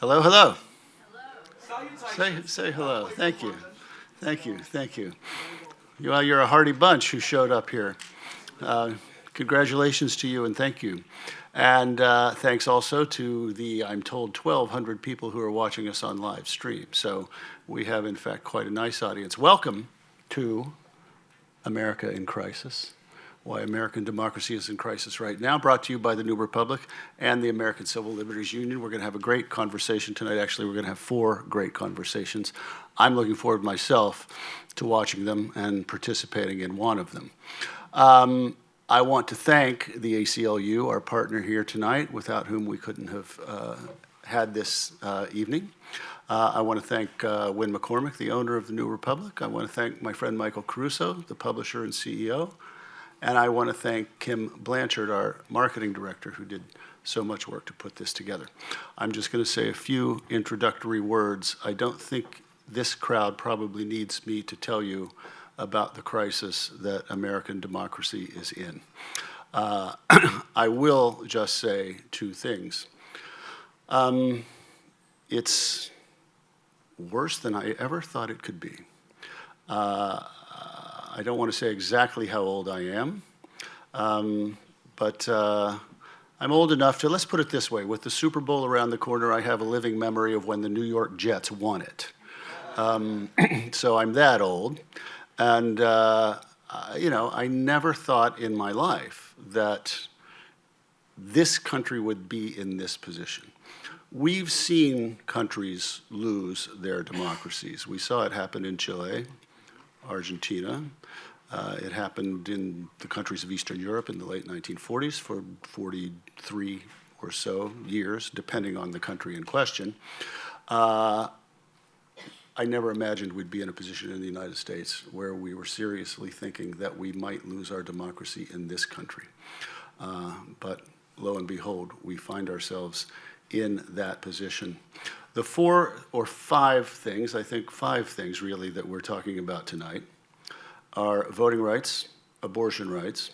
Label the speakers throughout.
Speaker 1: Hello, hello. Say hello. Thank you. Thank you. Thank you. You're a hearty bunch who showed up here. Uh, Congratulations to you and thank you. And thanks also to the, I'm told, 1,200 people who are watching us on live stream. So we have, in fact, quite a nice audience. Welcome to America in Crisis. Why American Democracy is in Crisis Right Now, brought to you by the New Republic and the American Civil Liberties Union. We're going to have a great conversation tonight. Actually, we're going to have 4 great conversations. I'm looking forward myself to watching them and participating in one of them. I want to thank the ACLU, our partner here tonight, without whom we couldn't have had this evening. I want to thank Wynn McCormick, the owner of the New Republic. I want to thank my friend Michael Caruso, the publisher and CEO. And I want to thank Kim Blanchard, our marketing director, who did so much work to put this together. I'm just going to say a few introductory words. I don't think this crowd probably needs me to tell you about the crisis that American democracy is in. I will just say 2 things. It's worse than I ever thought it could be. I don't want to say exactly how old I am, but I'm old enough to, let's put it this way, with the Super Bowl around the corner, I have a living memory of when the New York Jets won it. So I'm that old. And, I never thought in my life that this country would be in this position. We've seen countries lose their democracies. We saw it happen in Chile, Argentina. It happened in the countries of Eastern Europe in the late 1940s for 43 or so years, depending on the country in question. I never imagined we'd be in a position in the United States where we were seriously thinking that we might lose our democracy in this country. But lo and behold, we find ourselves in that position. The 4 or 5 things, I think 5 things really, that we're talking about tonight are voting rights, abortion rights,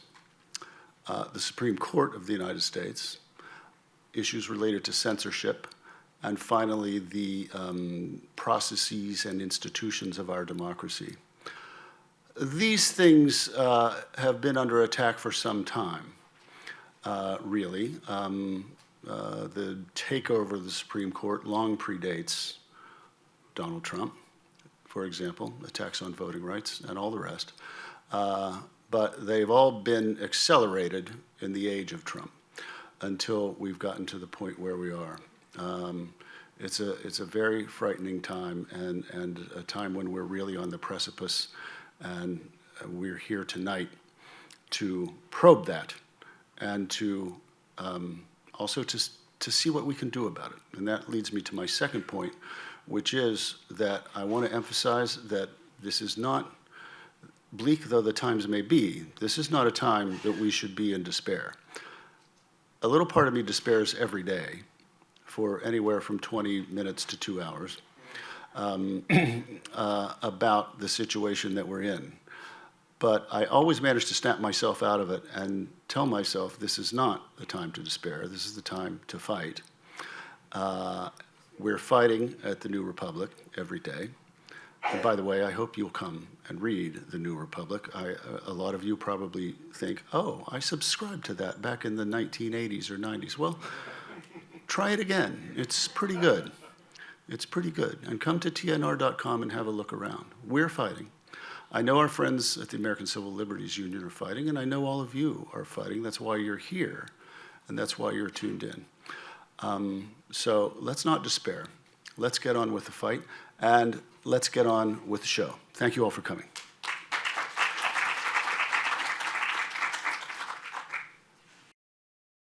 Speaker 1: the Supreme Court of the United States, issues related to censorship, and finally the processes and institutions of our democracy. These things have been under attack for some time, really. The takeover of the Supreme Court long predates Donald Trump, for example, attacks on voting rights and all the rest. But they've all been accelerated in the age of Trump until we've gotten to the point where we are. It's a very frightening time and a time when we're really on the precipice, and we're here tonight to probe that and to also to see what we can do about it. And that leads me to my second point, which is that I want to emphasize that this is not, bleak though the times may be, this is not a time that we should be in despair. A little part of me despairs every day for anywhere from 20 minutes to 2 hours about the situation that we're in. But I always manage to snap myself out of it and tell myself this is not the time to despair, this is the time to fight. We're fighting at the New Republic every day. And by the way, I hope you'll come and read the New Republic. A lot of you probably think, oh, I subscribed to that back in the 1980s or 90s. Well, try it again. It's pretty good. It's pretty good. And come to tnr.com and have a look around. We're fighting. I know our friends at the American Civil Liberties Union are fighting, and I know all of you are fighting. That's why you're here, and that's why you're tuned in. So let's not despair. Let's get on with the fight, and let's get on with the show. Thank you all for coming.